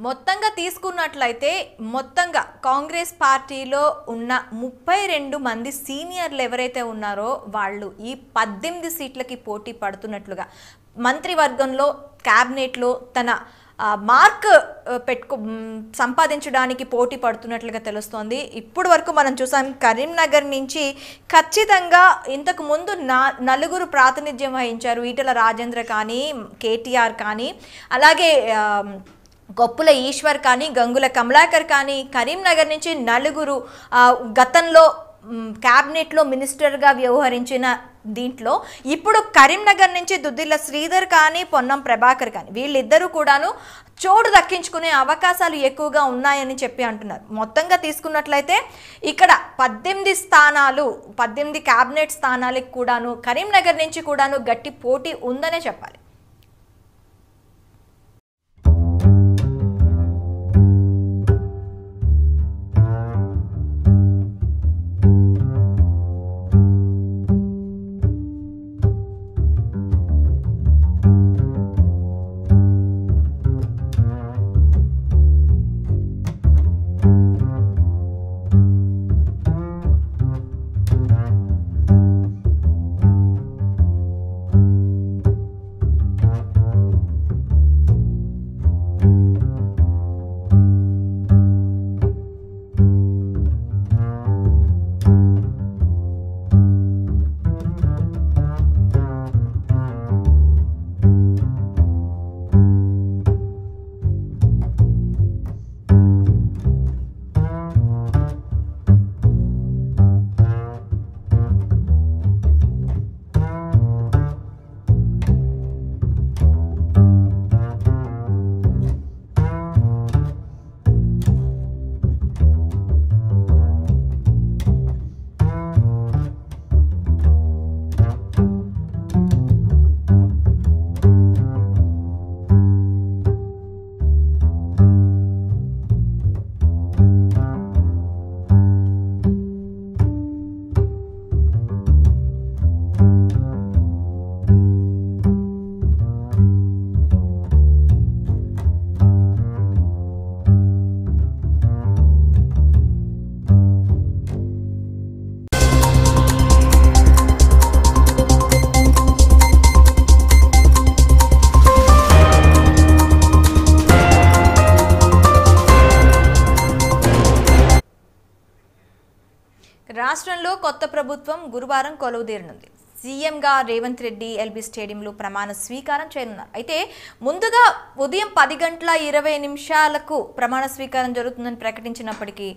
మొత్తంగా తీసుకున్నట్లయితే మొత్తంగా కాంగ్రెస్ పార్టీలో ఉన్న 32 మంది సీనియర్లు ఎవరైతే ఉన్నారో వాళ్ళు ఈ 18 సీట్లకి పోటీ పడుతున్నట్లుగా మంత్రివర్గంలో క్యాబినెట్లో తన మార్క్ సంపాదించడానికి పోటీ పడుతున్నట్లుగా తెలుస్తోంది. ఇప్పుడు వరకు మనం చూసాం కరీంనగర్ నుంచి ఖచ్చితంగా ఇంతకు ముందు నలుగురు ప్రాతినిధ్యం వహించారు. ఈటెల రాజేంద్ర కానీ, కేటీఆర్ కానీ, అలాగే గొప్పుల ఈశ్వర్ కానీ, గంగుల కమలాకర్ కానీ, కరీంనగర్ నుంచి నలుగురు గతంలో క్యాబినెట్లో మినిస్టర్గా వ్యవహరించిన దీంట్లో ఇప్పుడు కరీంనగర్ నుంచి దుద్దిల్ల శ్రీధర్ కానీ, పొన్నం ప్రభాకర్ కానీ వీళ్ళిద్దరూ కూడాను చోటు దక్కించుకునే అవకాశాలు ఎక్కువగా ఉన్నాయని చెప్పి అంటున్నారు. మొత్తంగా తీసుకున్నట్లయితే ఇక్కడ 18 క్యాబినెట్ స్థానాలకు కూడాను కరీంనగర్ నుంచి కూడాను గట్టి పోటీ ఉందనే చెప్పాలి. రాష్ట్రంలో కొత్త ప్రభుత్వం గురువారం కొలువుదీరనుంది. సీఎంగా రేవంత్ రెడ్డి ఎల్బీ స్టేడియంలో ప్రమాణ స్వీకారం చేయనున్నారు. అయితే ముందుగా ఉదయం 10:20 ప్రమాణ స్వీకారం జరుగుతుందని ప్రకటించినప్పటికీ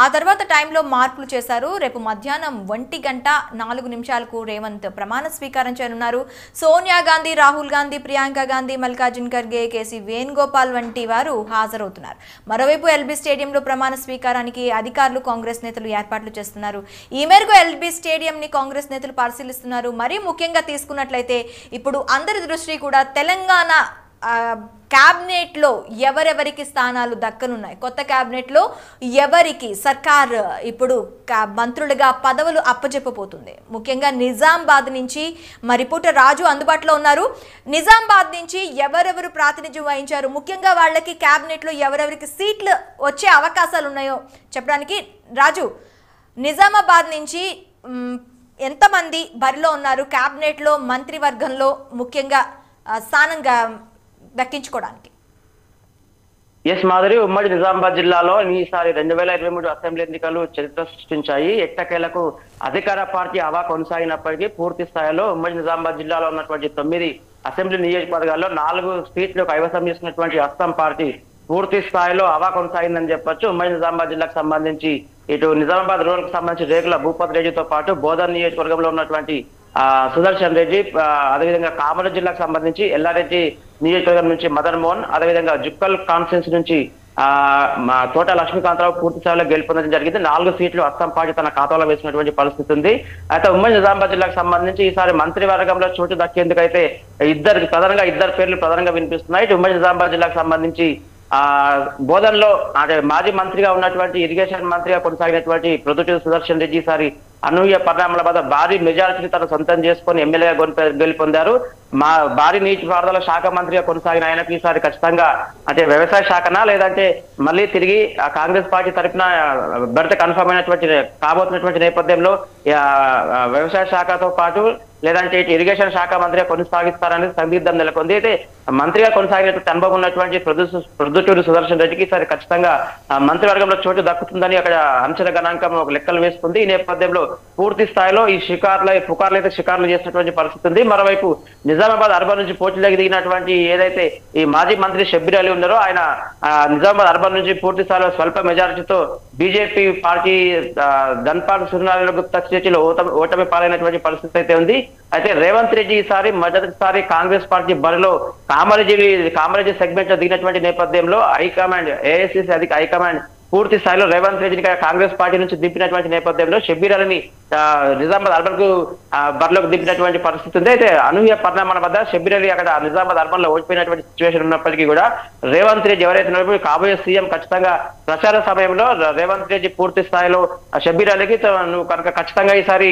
ఆ తర్వాత టైంలో మార్పులు చేశారు. రేపు మధ్యాహ్నం 1:04 రేవంత్ ప్రమాణ స్వీకారం చేయనున్నారు. సోనియా గాంధీ, రాహుల్ గాంధీ, ప్రియాంక గాంధీ, మల్లికార్జున్ ఖర్గే, కేసీ వేణుగోపాల్ వంటి వారు హాజరవుతున్నారు. మరోవైపు ఎల్బీ స్టేడియంలో ప్రమాణ స్వీకారానికి అధికారులు, కాంగ్రెస్ నేతలు ఏర్పాట్లు చేస్తున్నారు. ఈ మేరకు ఎల్బీ స్టేడియంని కాంగ్రెస్ నేతలు పరిశీలిస్తున్నారు. మరి ముఖ్యంగా తీసుకున్నట్లయితే ఇప్పుడు అందరి దృష్టి కూడా తెలంగాణ క్యాబినెట్లో ఎవరెవరికి స్థానాలు దక్కనున్నాయి, కొత్త క్యాబినెట్లో ఎవరికి సర్కార్ ఇప్పుడు మంత్రులుగా పదవులు అప్పచెప్పబోతుంది. ముఖ్యంగా నిజామాబాద్ నుంచి మరిపూట రాజు అందుబాటులో ఉన్నారు. నిజామాబాద్ నుంచి ఎవరెవరు ప్రాతినిధ్యం వహించారు, ముఖ్యంగా వాళ్ళకి క్యాబినెట్లో ఎవరెవరికి సీట్లు వచ్చే అవకాశాలు ఉన్నాయో చెప్పడానికి రాజు, నిజామాబాద్ నుంచి ఎంతమంది బరిలో ఉన్నారు క్యాబినెట్లో మంత్రివర్గంలో ముఖ్యంగా స్థానంగా దక్కించుకోవడానికి? ఎస్ మాధురి, ఉమ్మడి నిజామాబాద్ జిల్లాలో ఈసారి 2023 అసెంబ్లీ ఎన్నికలు చరిత్ర సృష్టించాయి. ఎట్టకేలకు అధికార పార్టీ హవా కొనసాగినప్పటికీ పూర్తి స్థాయిలో ఉమ్మడి నిజామాబాద్ జిల్లాలో ఉన్నటువంటి 9 అసెంబ్లీ నియోజకవర్గాల్లో 4 సీట్లు కైవసం చేసినటువంటి అస్సాం పార్టీ పూర్తి స్థాయిలో హవా కొనసాగిందని చెప్పొచ్చు. ఉమ్మడి నిజామాబాద్ జిల్లాకు సంబంధించి ఇటు నిజామాబాద్ రూరల్ కు సంబంధించి రేకుల భూపతి రెడ్డితో పాటు బోధన్ నియోజకవర్గంలో ఉన్నటువంటి సుదర్శన్ రెడ్డి, అదేవిధంగా కామారెడ్డి జిల్లాకు సంబంధించి ఎల్లారెడ్డి నియోజకవర్గం నుంచి మదన్ మోహన్, అదేవిధంగా జుక్కల్ కాన్ఫరెన్స్ నుంచి తోట లక్ష్మీకాంతరావు పూర్తి స్థాయిలో గెలుపొందడం జరిగింది. 4 సీట్లు అస్సాం పార్టీ తన ఖాతాలో వేసినటువంటి పరిస్థితి ఉంది. అయితే ఉమ్మడి నిజామాబాద్ జిల్లాకు సంబంధించి ఈసారి మంత్రివర్గంలో చోటు దక్కేందుకైతే ఇద్దరు పేర్లు ప్రధానంగా వినిపిస్తున్నాయి. ఇటు ఉమ్మడి నిజామాబాద్ జిల్లాకు సంబంధించి బోధన్లో అంటే మాజీ మంత్రిగా ఉన్నటువంటి ఇరిగేషన్ మంత్రిగా కొనసాగినటువంటి ప్రొద్దుటూరు సుదర్శన్ రెడ్డి ఈసారి అనూహ్య పరిణామాల వద్ద భారీ మెజారిటీని తన సొంతం చేసుకొని ఎమ్మెల్యేగా గెలుపొందారు. భారీ నీటిపారుదల శాఖ మంత్రిగా కొనసాగిన ఆయనకు ఈసారి ఖచ్చితంగా అంటే వ్యవసాయ శాఖనా లేదంటే మళ్ళీ తిరిగి కాంగ్రెస్ పార్టీ తరఫున బెర్త్ కన్ఫర్మ్ అయినటువంటి కాబోతున్నటువంటి నేపథ్యంలో వ్యవసాయ శాఖతో పాటు లేదంటే ఇరిగేషన్ శాఖ మంత్రిగా కొనసాగిస్తారనేది సందిగ్ధం నెలకొంది. అయితే మంత్రిగా కొనసాగినటువంటి అనుభవం ఉన్నటువంటి ప్రొద్దుటూరు సుదర్శన్ రెడ్డికి ఈసారి ఖచ్చితంగా మంత్రివర్గంలో చోటు దక్కుతుందని అక్కడ అంచనా గణాంకం ఒక లెక్కలు వేసుకుంది. ఈ నేపథ్యంలో పూర్తి స్థాయిలో ఈ పుకార్లు అయితే షికార్లు చేసినటువంటి పరిస్థితి ఉంది. మరోవైపు నిజామాబాద్ అర్బన్ నుంచి పోటీలోకి దిగినటువంటి ఏదైతే ఈ మాజీ మంత్రి షబ్బీర్ అలీ ఉన్నారో ఆయన నిజామాబాద్ అర్బన్ నుంచి పూర్తి స్థాయిలో స్వల్ప మెజారిటీతో బీజేపీ పార్టీ ధన్పాల్ సూర్యనారాయణ గుప్తా చేతిలో ఓటమి పాలైనటువంటి పరిస్థితి అయితే ఉంది. అయితే రేవంత్ రెడ్డి ఈసారి మొదటిసారి కాంగ్రెస్ పార్టీ బరిలో కామారెడ్డి సెగ్మెంట్ లో దిగినటువంటి నేపథ్యంలో హైకమాండ్ ఏఐసిసి హైకమాండ్ పూర్తి స్థాయిలో రేవంత్ రెడ్డిని కాంగ్రెస్ పార్టీ నుంచి దింపినటువంటి నేపథ్యంలో షబ్బీర్ అలీని నిజామాబాద్ అర్బన్ కు బరిలోకి దింపినటువంటి పరిస్థితి ఉంది. అయితే అనూహ్య పరిణామాల వద్ద షబ్బీర్ అలీ అక్కడ నిజామాబాద్ అర్బన్ లో ఓడిపోయినటువంటి సిచ్యువేషన్ ఉన్నప్పటికీ కూడా రేవంత్ రెడ్డి ఎవరైతే ఉన్నారో కాబోయే సీఎం ఖచ్చితంగా ప్రచార సమయంలో రేవంత్ రెడ్డి పూర్తి స్థాయిలో షబ్బీర్ అలీకి నువ్వు కనుక ఖచ్చితంగా ఈసారి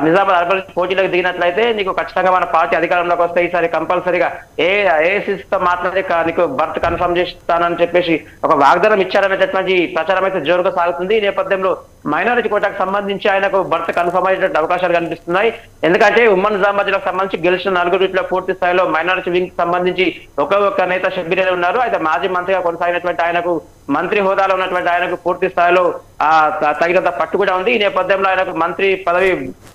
నిజామాబాద్ అర్బన్ పోటీలోకి దిగినట్లయితే నీకు ఖచ్చితంగా మన పార్టీ అధికారంలోకి వస్తే ఈసారి కంపల్సరీగా ఏఐసిసితో మాట్లాడి నీకు బర్త్ కన్ఫర్మ్ చేస్తానని చెప్పేసి ఒక వాగ్దానం ఇచ్చారనేటటువంటి ప్రచారం అయితే జోరుగా సాగుతుంది. ఈ నేపథ్యంలో మైనారిటీ కోటాకు సంబంధించి ఆయనకు బర్త్ కన్ఫర్మ్ అయ్యేటువంటి అవకాశాలు కనిపిస్తున్నాయి. ఎందుకంటే ఉమ్మడి నిజామాబాద్ జిల్లాకు సంబంధించి గెలిచిన నలుగురిలో పూర్తి స్థాయిలో మైనారిటీ వింగ్ సంబంధించి ఒక్క నేత షబ్బీర్ అలీ ఉన్నారు. అయితే మాజీ మంత్రిగా కొనసాగినటువంటి ఆయనకు మంత్రి హోదాలో ఉన్నటువంటి ఆయనకు పూర్తి స్థాయిలో తగినంత పట్టు కూడా ఉంది. ఈ నేపథ్యంలో ఆయనకు మంత్రి పదవి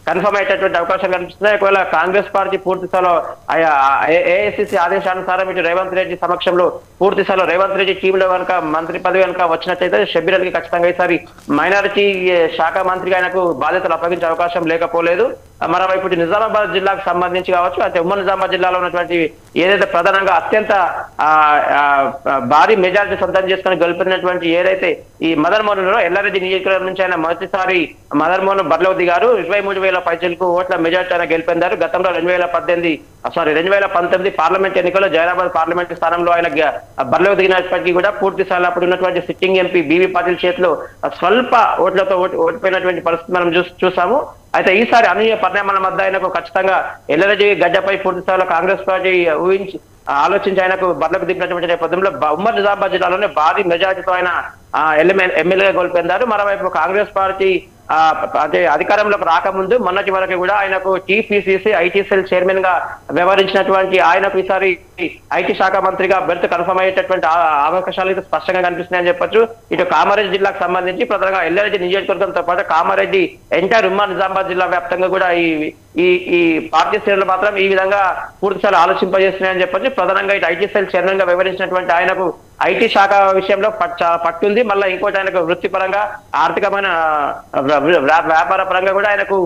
కన్ఫర్మ్ అయ్యేటటువంటి అవకాశాలు కనిపిస్తున్నాయి. ఒకవేళ కాంగ్రెస్ పార్టీ పూర్తి స్థాయిలో ఏఐసిసి ఆదేశానుసారం ఇటు రేవంత్ రెడ్డి సమక్షంలో పూర్తి స్థాయిలో రేవంత్ రెడ్డి టీంలో కనుక మంత్రి పదవి కనుక వచ్చినట్లయితే షబ్బీర్ అలీకి ఖచ్చితంగా ఈసారి మైనారిటీ శాఖ మంత్రిగా ఆయనకు బాధ్యతలు అప్పగించే అవకాశం లేకపోలేదు. మరోవైపు నిజామాబాద్ జిల్లాకు సంబంధించి కావచ్చు, అయితే ఉమ్మడి నిజామాబాద్ జిల్లాలో ఉన్నటువంటి ఏదైతే ప్రధానంగా అత్యంత భారీ మెజారిటీ సొంతం చేసుకుని గెలుపొందినటువంటి ఏదైతే ఈ మదన్ మోహన్ ఉన్నారో ఎల్లారెడ్డి నియోజకవర్గం నుంచి ఆయన మొదటిసారి మదన్ మోహన్ బరిలోకి దిగారు. 23,000 పైచలకు ఓట్ల మెజారిటీ ఆయన గెలుపొందారు. గతంలో 2019 పార్లమెంట్ ఎన్నికల్లో జైరాబాద్ పార్లమెంట్ స్థానంలో ఆయన బరిలోకి దిగినప్పటికీ కూడా పూర్తి స్థాయిలో అప్పుడు ఉన్నటువంటి సిట్టింగ్ ఎంపీ బీవీ పాటిల్ చేతిలో స్వల్ప ఓట్లతో ఓడిపోయినటువంటి పరిస్థితి మనం చూసాము. అయితే ఈసారి అనూహ్య పరిణామాల మధ్య ఆయనకు ఖచ్చితంగా ఎల్లారెడ్డి గడ్డపై పూర్తి స్థాయిలో కాంగ్రెస్ పార్టీ ఆలోచించి ఆయనకు బరిలోకి దిగినటువంటి నేపథ్యంలో ఉమ్మడి నిజామాబాద్ జిల్లాలోనే భారీ మెజారిటీతో ఆయన ఎమ్మెల్యేగా గెలుపొందారు. మరోవైపు కాంగ్రెస్ పార్టీ అంటే అధికారంలోకి రాకముందు మొన్నటి వరకు కూడా ఆయనకు టీపీసీసీ ఐటీ సెల్ చైర్మన్ గా వ్యవహరించినటువంటి ఆయనకు ఈసారి ఐటీ శాఖ మంత్రిగా బెర్త్ కన్ఫర్మ్ అయ్యేటటువంటి అవకాశాలు అయితే స్పష్టంగా కనిపిస్తున్నాయని చెప్పొచ్చు. ఇటు కామారెడ్డి జిల్లాకు సంబంధించి ప్రధానంగా ఎల్లారెడ్డి నియోజకవర్గంతో పాటు కామారెడ్డి ఎంటైర్ ఉమ్మడి నిజామాబాద్ జిల్లా వ్యాప్తంగా కూడా ఈ పార్టీ శ్రేణులు మాత్రం ఈ విధంగా పూర్తిసారి ఆలోచింపజేస్తున్నాయని చెప్పొచ్చు. ప్రధానంగా ఇటు ఐటీ సెల్ చైర్మన్ గా వ్యవహరించినటువంటి ఆయనకు ఐటీ శాఖ విషయంలో పట్టుంది. మళ్ళీ ఇంకోటి ఆయనకు వృత్తిపరంగా ఆర్థికమైన వ్యాపార పరంగా కూడా ఆయనకు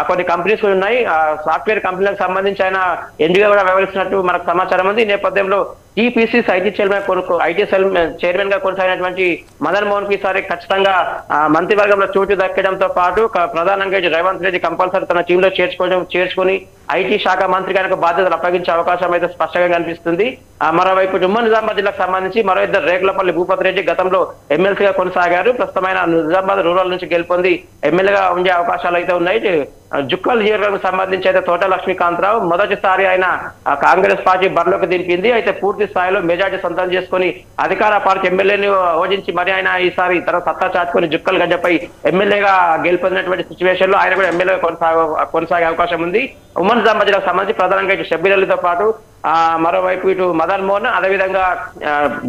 కొన్ని కంపెనీస్ కూడా ఉన్నాయి. సాఫ్ట్వేర్ కంపెనీలకు సంబంధించి ఆయన ఎండిగా కూడా వ్యవహరిస్తున్నట్టు మనకు సమాచారం ఉంది. ఈ నేపథ్యంలో టీపీసీసీ ఐటీ చైర్మన్ గా కొనసాగినటువంటి మదన్ మోహన్ కి ఈసారి ఖచ్చితంగా మంత్రివర్గంలో చోటు దక్కడంతో పాటు ప్రధానంగా రేవంత్ రెడ్డి కంపల్సరీ తన టీంలో చేర్చుకొని ఐటీ శాఖ మంత్రిగా ఆయనకు బాధ్యతలు అప్పగించే అవకాశం అయితే స్పష్టంగా కనిపిస్తుంది. మరోవైపు ఉమ్మడి నిజామాబాద్ జిల్లాకు సంబంధించి మరో ఇద్దరు రేగులపల్లి భూపతి రెడ్డి గతంలో ఎమ్మెల్సీగా కొనసాగారు. ప్రస్తుతమైన నిజామాబాద్ రూరల్ నుంచి గెలుపొంది ఎమ్మెల్యేగా ఉండే అవకాశాలు అయితే ఉన్నాయి. జుక్కల్ నియోజకవర్గం సంబంధించి అయితే తోట లక్ష్మీకాంతరావు మొదటిసారి ఆయన కాంగ్రెస్ పార్టీ బరిలోకి దింపింది. అయితే పూర్తి స్థాయిలో మెజార్టీ సొంతం చేసుకుని అధికార పార్టీ ఎమ్మెల్యేని ఓడించి మరి ఆయన ఈసారి తన సత్తా చాటుకుని జుక్కల్ గడ్డపై ఎమ్మెల్యేగా గెలుపొందినటువంటి సిచ్యువేషన్ లో ఆయన కూడా ఎమ్మెల్యే కొనసాగే అవకాశం ఉంది. ఉమ్మడి నిజామాబాద్ జిల్లాకు సంబంధించి ప్రధానంగా ఇటు షబ్బీర్ అలీతో పాటు మరోవైపు ఇటు మదన్ మోహన్ అదేవిధంగా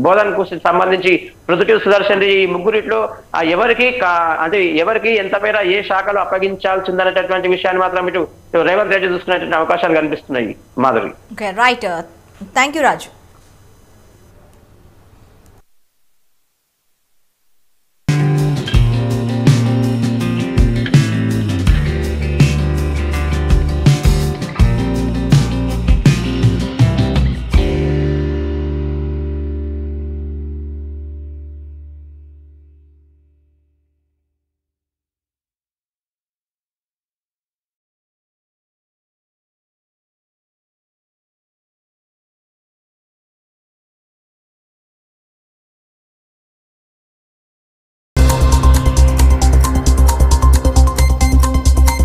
బోధన్ కు సంబంధించి ప్రొద్దుటూరు సుదర్శన్ ఈ ముగ్గురిట్లో ఎవరికి ఎంత మేర ఏ శాఖలో అప్పగించాల్సి ఉందనేటటువంటి విషయాన్ని మాత్రం ఇటు రేవంత్ రెడ్డి చూసుకునేటువంటి అవకాశాలు కనిపిస్తున్నాయి. Madhuri. Right, thank you Raju.